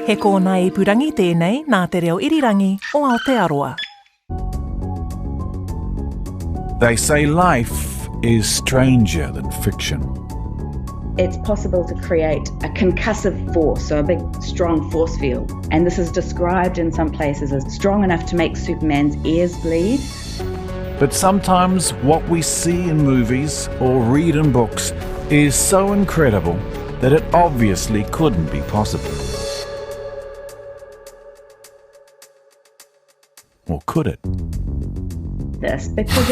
He kōna I purangi tēnei nā te reo irirangi o Aotearoa. They say life is stranger than fiction. It's possible to create a concussive force, so a big, strong force field. And this is described in some places as strong enough to make Superman's ears bleed. But sometimes what we see in movies or read in books is so incredible that it obviously couldn't be possible. Or could it? This because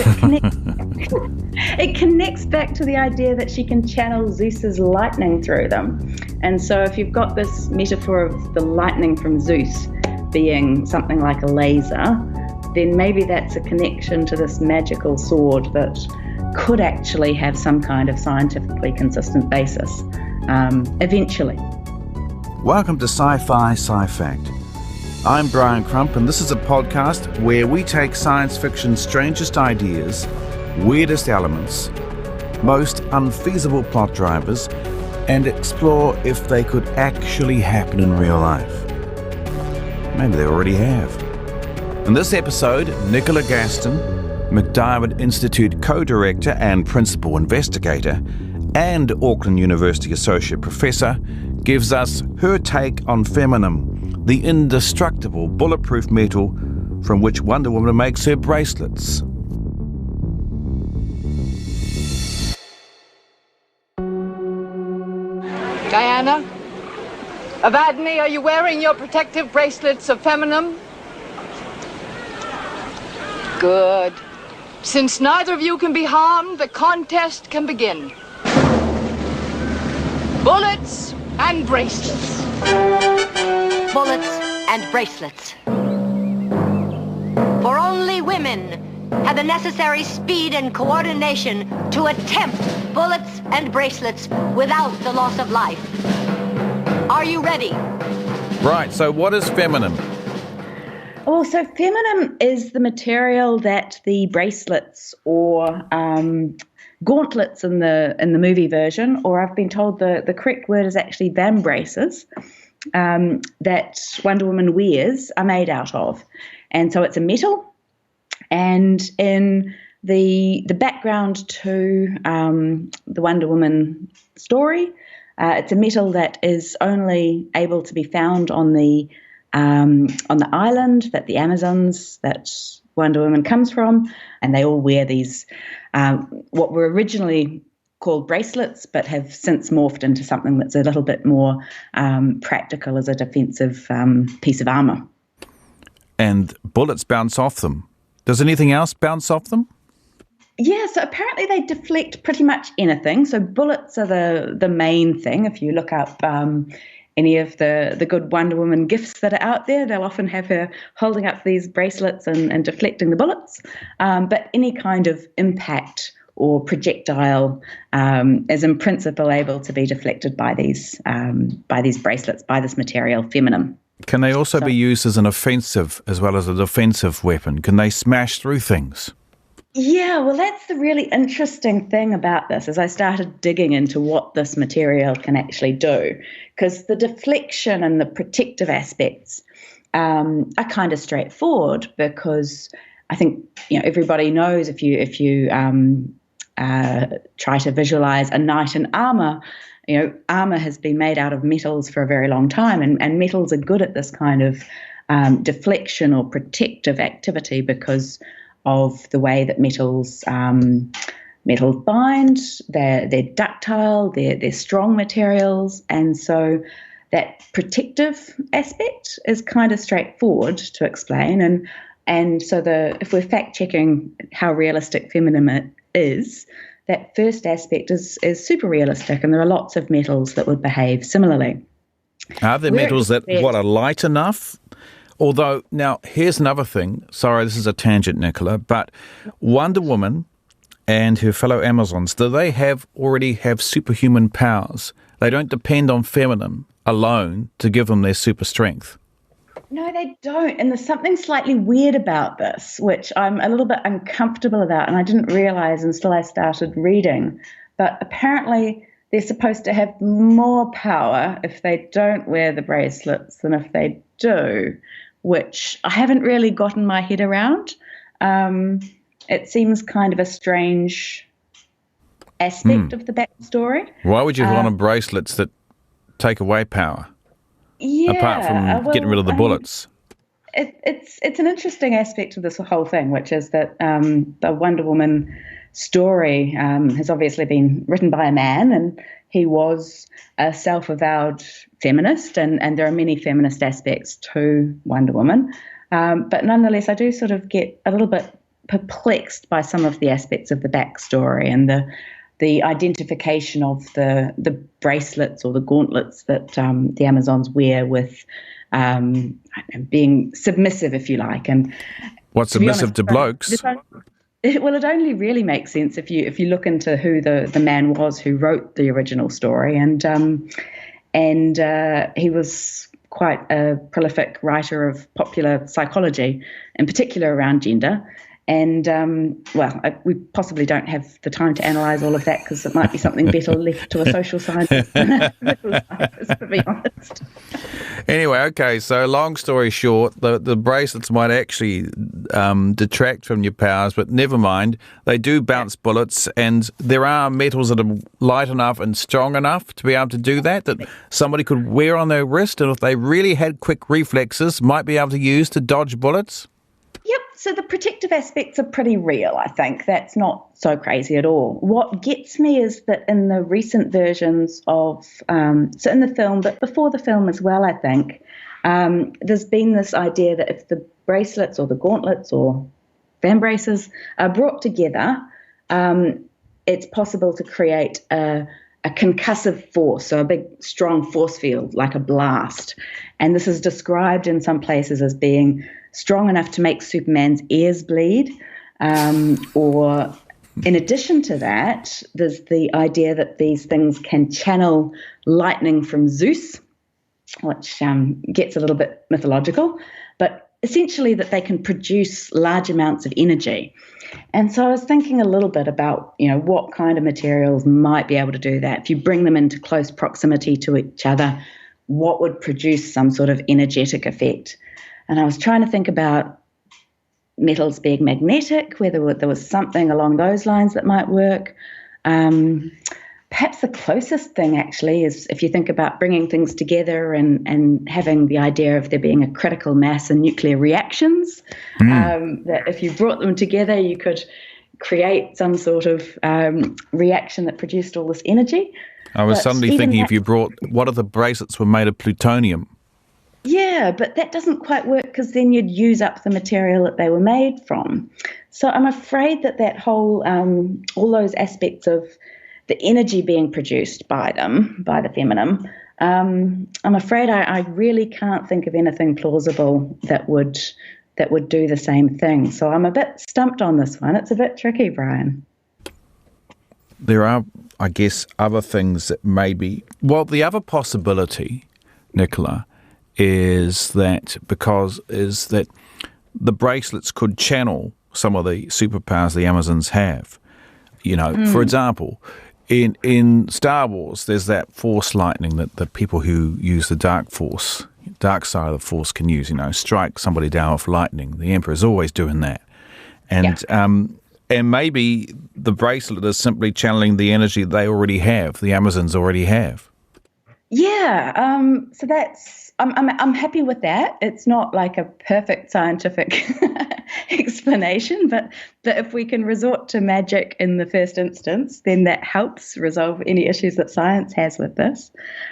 it connects back to the idea that she can channel Zeus's lightning through them. And so if you've got this metaphor of the lightning from Zeus being something like a laser, then maybe that's a connection to this magical sword that could actually have some kind of scientifically consistent basis eventually. Welcome to Sci-Fi Sci-Fact. I'm Brian Crump, and this is a podcast where we take science fiction's strangest ideas, weirdest elements, most unfeasible plot drivers, and explore if they could actually happen in real life. Maybe they already have. In this episode, Nicola Gaston, McDiarmid Institute co-director and principal investigator, and Auckland University associate professor, gives us her take on Feminum, the indestructible bulletproof metal from which Wonder Woman makes her bracelets. Diana? Evadne, are you wearing your protective bracelets of Feminum? Good. Since neither of you can be harmed, the contest can begin. Bullets and bracelets. Bullets and bracelets. For only women have the necessary speed and coordination to attempt bullets and bracelets without the loss of life. Are you ready? Right, so what is Feminum? Oh, so Feminum is the material that the bracelets or gauntlets in the movie version, or I've been told the correct word is actually vambraces, that Wonder Woman wears are made out of. And so it's a metal, and in the background to the Wonder Woman story, it's a metal that is only able to be found on the island that the Amazons, that Wonder Woman comes from, and they all wear these what were originally called bracelets, but have since morphed into something that's a little bit more practical as a defensive piece of armour. And bullets bounce off them. Does anything else bounce off them? Yeah, so apparently they deflect pretty much anything. So bullets are the main thing. If you look up any of the good Wonder Woman gifts that are out there, they'll often have her holding up these bracelets and deflecting the bullets. But any kind of impact or projectile is in principle able to be deflected by these bracelets, by this material, Feminum. Can they also be used as an offensive as well as a defensive weapon? Can they smash through things? Yeah, well, that's the really interesting thing about this as I started digging into what this material can actually do, because the deflection and the protective aspects are kind of straightforward, because I think everybody knows if you try to visualize a knight in armor, armor has been made out of metals for a very long time, and metals are good at this kind of deflection or protective activity because of the way that metals bind. They're ductile, they're strong materials, and so that protective aspect is kind of straightforward to explain. And so if we're fact checking how realistic Feminum is, that first aspect is super realistic, and there are lots of metals that would behave similarly. Are there metals that are light enough? Although, now, here's another thing. Sorry, this is a tangent, Nicola, but Wonder Woman and her fellow Amazons, do they already have superhuman powers? They don't depend on Feminum alone to give them their super strength. No, they don't. And there's something slightly weird about this, which I'm a little bit uncomfortable about, and I didn't realize until I started reading. But apparently they're supposed to have more power if they don't wear the bracelets than if they do, which I haven't really gotten my head around. It seems kind of a strange aspect of the backstory. Why would you want on bracelets that take away power? Yeah, apart from getting rid of the bullets. It's an interesting aspect of this whole thing, which is that the Wonder Woman story has obviously been written by a man, and he was a self-avowed feminist, and there are many feminist aspects to Wonder Woman. But nonetheless, I do sort of get a little bit perplexed by some of the aspects of the backstory and the identification of the bracelets or the gauntlets that the Amazons wear with being submissive, if you like. And what's submissive to blokes? Well, it only really makes sense if you look into who the man was who wrote the original story, and he was quite a prolific writer of popular psychology, in particular around gender. And, we possibly don't have the time to analyse all of that because it might be something better left to a social scientist than a physical scientist, to be honest. Anyway, okay, so long story short, the bracelets might actually detract from your powers, but never mind. They do bounce bullets, and there are metals that are light enough and strong enough to be able to do that somebody could wear on their wrist, and if they really had quick reflexes, might be able to use to dodge bullets. Yep, so the protective aspects are pretty real, I think. That's not so crazy at all. What gets me is that in the recent versions of, so in the film, but before the film as well, I think, there's been this idea that if the bracelets or the gauntlets or fan braces are brought together, it's possible to create a concussive force, so a big, strong force field, like a blast. And this is described in some places as being strong enough to make Superman's ears bleed. Or in addition to that, there's the idea that these things can channel lightning from Zeus, which gets a little bit mythological, but essentially that they can produce large amounts of energy. And so I was thinking a little bit about, what kind of materials might be able to do that. If you bring them into close proximity to each other, what would produce some sort of energetic effect? And I was trying to think about metals being magnetic, whether there was something along those lines that might work. Perhaps the closest thing actually is if you think about bringing things together and having the idea of there being a critical mass and nuclear reactions, that if you brought them together, you could create some sort of reaction that produced all this energy. I was suddenly thinking what if the bracelets were made of plutonium? Yeah, but that doesn't quite work because then you'd use up the material that they were made from. So I'm afraid that whole, all those aspects of the energy being produced by them, by the Feminum, I'm afraid I really can't think of anything plausible that would do the same thing. So I'm a bit stumped on this one. It's a bit tricky, Brian. There are, I guess, other things that maybe... Well, the other possibility, Nicola, is that the bracelets could channel some of the superpowers the Amazons have. For example, in Star Wars, there's that force lightning that people who use the dark side of the force can use, strike somebody down with lightning. The Emperor's always doing that. And maybe the bracelet is simply channeling the energy they already have, the Amazons already have. Yeah, so I'm happy with that. It's not like a perfect scientific explanation, but if we can resort to magic in the first instance, then that helps resolve any issues that science has with this.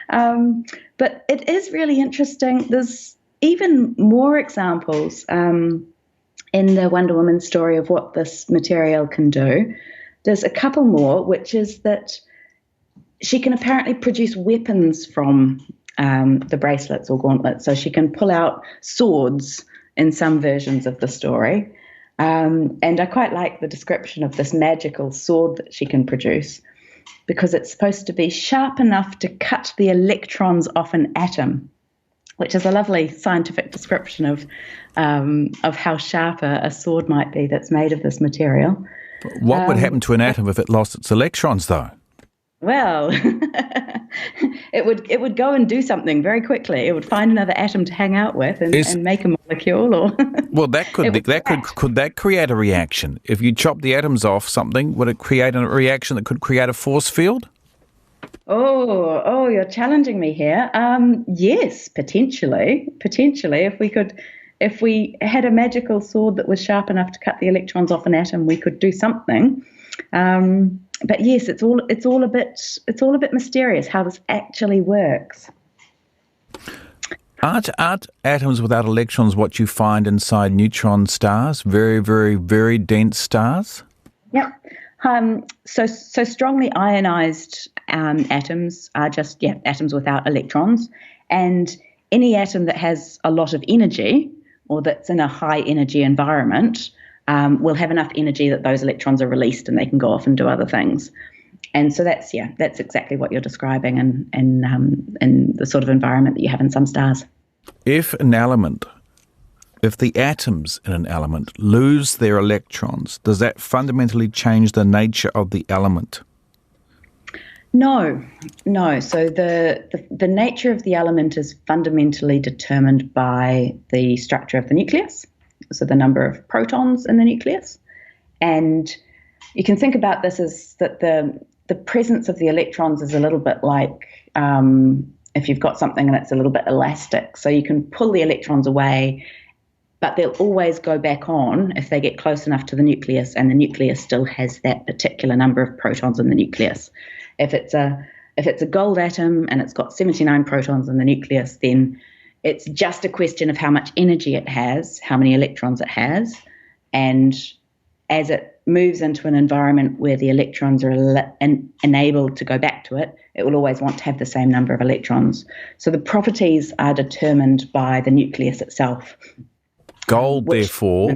But it is really interesting. There's even more examples in the Wonder Woman story of what this material can do. There's a couple more, which is that she can apparently produce weapons from the bracelets or gauntlets. So she can pull out swords in some versions of the story. And I quite like the description of this magical sword that she can produce because it's supposed to be sharp enough to cut the electrons off an atom, which is a lovely scientific description of how sharp a sword might be that's made of this material. What would happen to an atom if it lost its electrons, though? Well, it would go and do something very quickly. It would find another atom to hang out with and make a molecule, or Well, that could be, could that create a reaction? If you chop the atoms off something, would it create a reaction that could create a force field? Oh, you're challenging me here. Yes, potentially. If we had a magical sword that was sharp enough to cut the electrons off an atom, we could do something. But yes, it's all a bit mysterious how this actually works. Aren't atoms without electrons what you find inside neutron stars? Very, very, very dense stars? Yep. So strongly ionized atoms are just atoms without electrons, and any atom that has a lot of energy or that's in a high energy environment will have enough energy that those electrons are released and they can go off and do other things. And so that's exactly what you're describing in the sort of environment that you have in some stars. If the atoms in an element lose their electrons, does that fundamentally change the nature of the element? No. So the nature of the element is fundamentally determined by the structure of the nucleus, so the number of protons in the nucleus. And you can think about this as that the presence of the electrons is a little bit like if you've got something that's a little bit elastic. So you can pull the electrons away, but they'll always go back on if they get close enough to the nucleus and the nucleus still has that particular number of protons in the nucleus. If it's a gold atom and it's got 79 protons in the nucleus, then it's just a question of how much energy it has, how many electrons it has, and as it moves into an environment where the electrons are enabled to go back to it, it will always want to have the same number of electrons. So the properties are determined by the nucleus itself. Gold, therefore,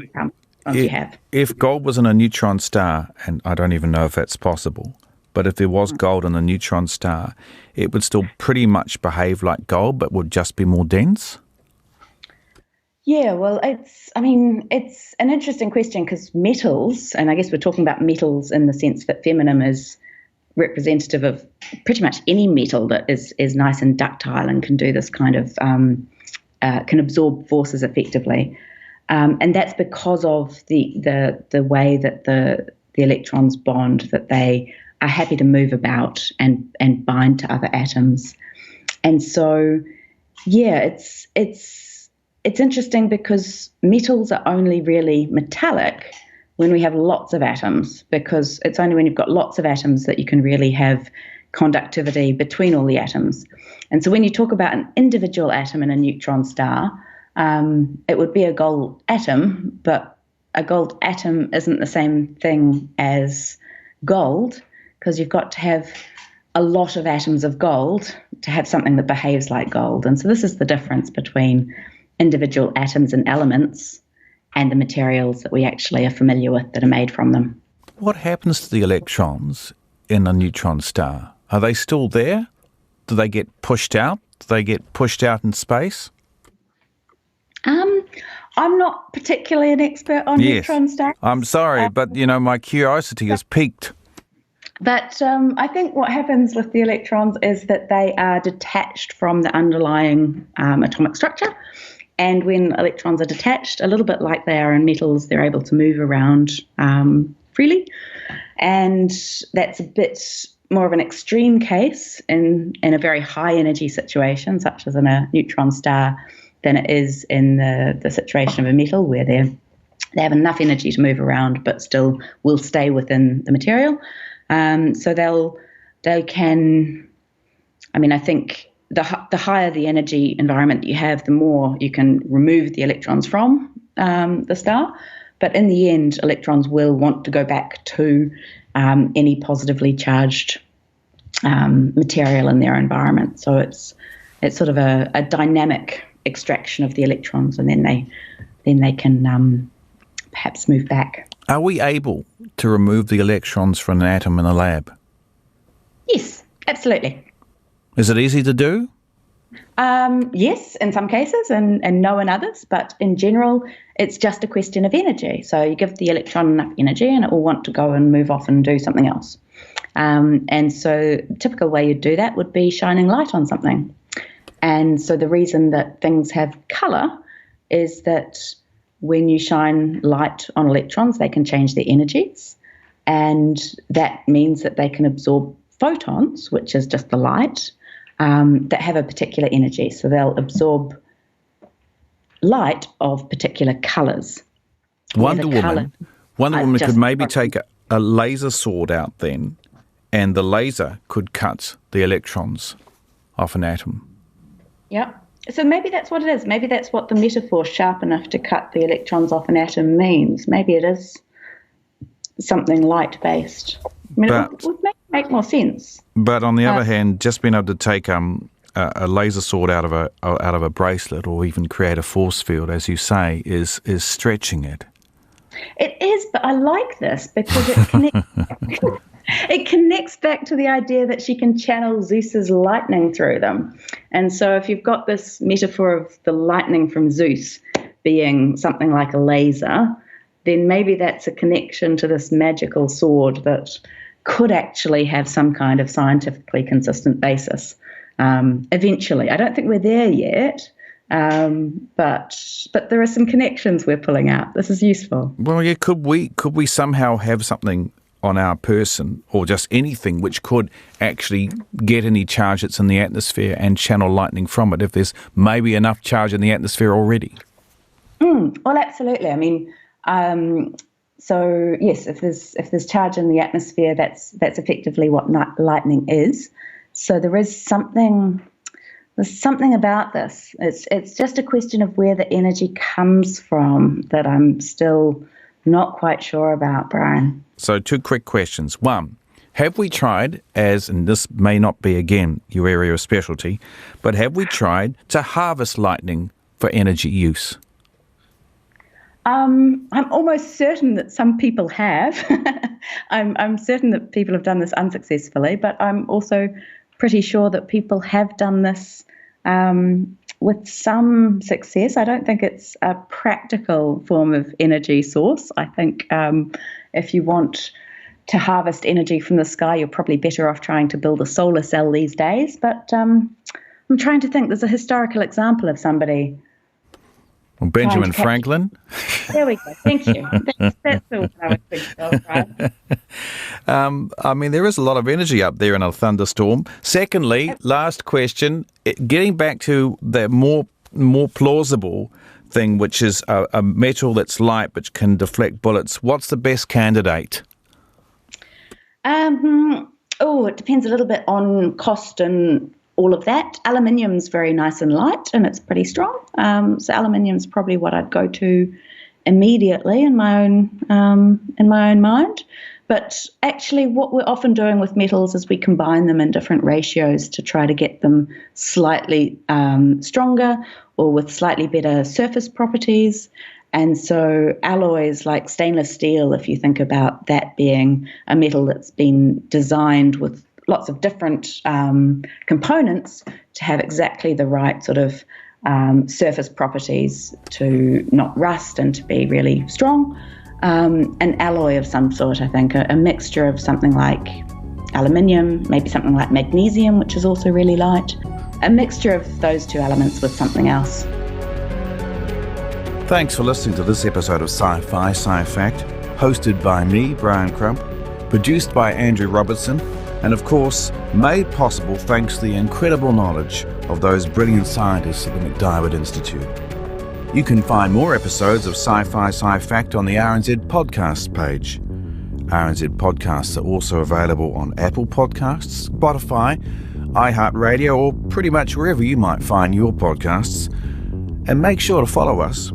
if gold was in a neutron star, and I don't even know if that's possible, but if there was gold in a neutron star, it would still pretty much behave like gold, but would just be more dense? Yeah, well, it's an interesting question because metals, and I guess we're talking about metals in the sense that Feminum is representative of pretty much any metal that is nice and ductile and can do this kind of, can absorb forces effectively. And that's because of the way that the electrons bond, that they are happy to move about and bind to other atoms. And so, yeah, it's interesting because metals are only really metallic when we have lots of atoms, because it's only when you've got lots of atoms that you can really have conductivity between all the atoms. And so when you talk about an individual atom in a neutron star, it would be a gold atom, but a gold atom isn't the same thing as gold, because you've got to have a lot of atoms of gold to have something that behaves like gold. And so this is the difference between individual atoms and elements and the materials that we actually are familiar with that are made from them. What happens to the electrons in a neutron star? Are they still there? Do they get pushed out? Do they get pushed out in space? I'm not particularly an expert on neutron stars. I'm sorry, but, my curiosity is piqued. But I think what happens with the electrons is that they are detached from the underlying atomic structure. And when electrons are detached, a little bit like they are in metals, they're able to move around freely. And that's a bit more of an extreme case in a very high energy situation, such as in a neutron star, than it is in the situation of a metal, where they have enough energy to move around but still will stay within the material. So they can, I think the higher the energy environment that you have, the more you can remove the electrons from the star. But in the end, electrons will want to go back to any positively charged material in their environment. So it's sort of a dynamic extraction of the electrons, and then they can perhaps move back. Are we able to remove the electrons from an atom in a lab? Yes, absolutely. Is it easy to do? Yes, in some cases, and no in others. But in general, it's just a question of energy. So you give the electron enough energy and it will want to go and move off and do something else. And so the typical way you'd do that would be shining light on something. And so the reason that things have color is that when you shine light on electrons, they can change their energies. And that means that they can absorb photons, which is just the light, that have a particular energy. So they'll absorb light of particular colors. Wonder Woman could maybe take a laser sword out then, and the laser could cut the electrons off an atom. Yeah. So maybe that's what it is. Maybe that's what the metaphor sharp enough to cut the electrons off an atom means. Maybe it is something light-based. I mean, it would make more sense. But on the other hand, just being able to take a laser sword out of a bracelet, or even create a force field, as you say, is stretching it. It is, but I like this because it connects. It connects back to the idea that she can channel Zeus's lightning through them. And so if you've got this metaphor of the lightning from Zeus being something like a laser, then maybe that's a connection to this magical sword that could actually have some kind of scientifically consistent basis eventually. I don't think we're there yet, but there are some connections we're pulling out. This is useful. Well, yeah, could we somehow have something on our person, or just anything, which could actually get any charge that's in the atmosphere and channel lightning from it, if there's maybe enough charge in the atmosphere already? Well, absolutely. I mean, so yes, if there's charge in the atmosphere, that's effectively what lightning is. So there's something about this. It's just a question of where the energy comes from that I'm still not quite sure about, Brian. So 2 quick questions. 1, have we tried, and this may not be, again, your area of specialty, but have we tried to harvest lightning for energy use? I'm almost certain that some people have. I'm certain that people have done this unsuccessfully, but I'm also pretty sure that people have done this with some success. I don't think it's a practical form of energy source. I think if you want to harvest energy from the sky, you're probably better off trying to build a solar cell these days. But I'm trying to think. There's a historical example of somebody. Well, Benjamin Franklin. There we go. Thank you. That's all I was thinking of, right? I mean, there is a lot of energy up there in a thunderstorm. Secondly, last question, getting back to the more plausible thing, which is a metal that's light but can deflect bullets. What's the best candidate? It depends a little bit on cost and all of that. Aluminium's very nice and light, and it's pretty strong. So aluminium's probably what I'd go to immediately in my own mind. But actually, what we're often doing with metals is we combine them in different ratios to try to get them slightly stronger or with slightly better surface properties. And so alloys like stainless steel, if you think about that being a metal that's been designed with lots of different components to have exactly the right sort of surface properties to not rust and to be really strong. An alloy of some sort, I think, a mixture of something like aluminium, maybe something like magnesium, which is also really light. A mixture of those 2 elements with something else. Thanks for listening to this episode of Sci-Fi Sci-Fact, hosted by me, Brian Crump, produced by Andrew Robertson, and of course, made possible thanks to the incredible knowledge of those brilliant scientists at the MacDiarmid Institute. You can find more episodes of Sci-Fi Sci-Fact on the RNZ Podcasts page. RNZ Podcasts are also available on Apple Podcasts, Spotify, iHeartRadio, or pretty much wherever you might find your podcasts. And make sure to follow us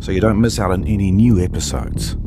so you don't miss out on any new episodes.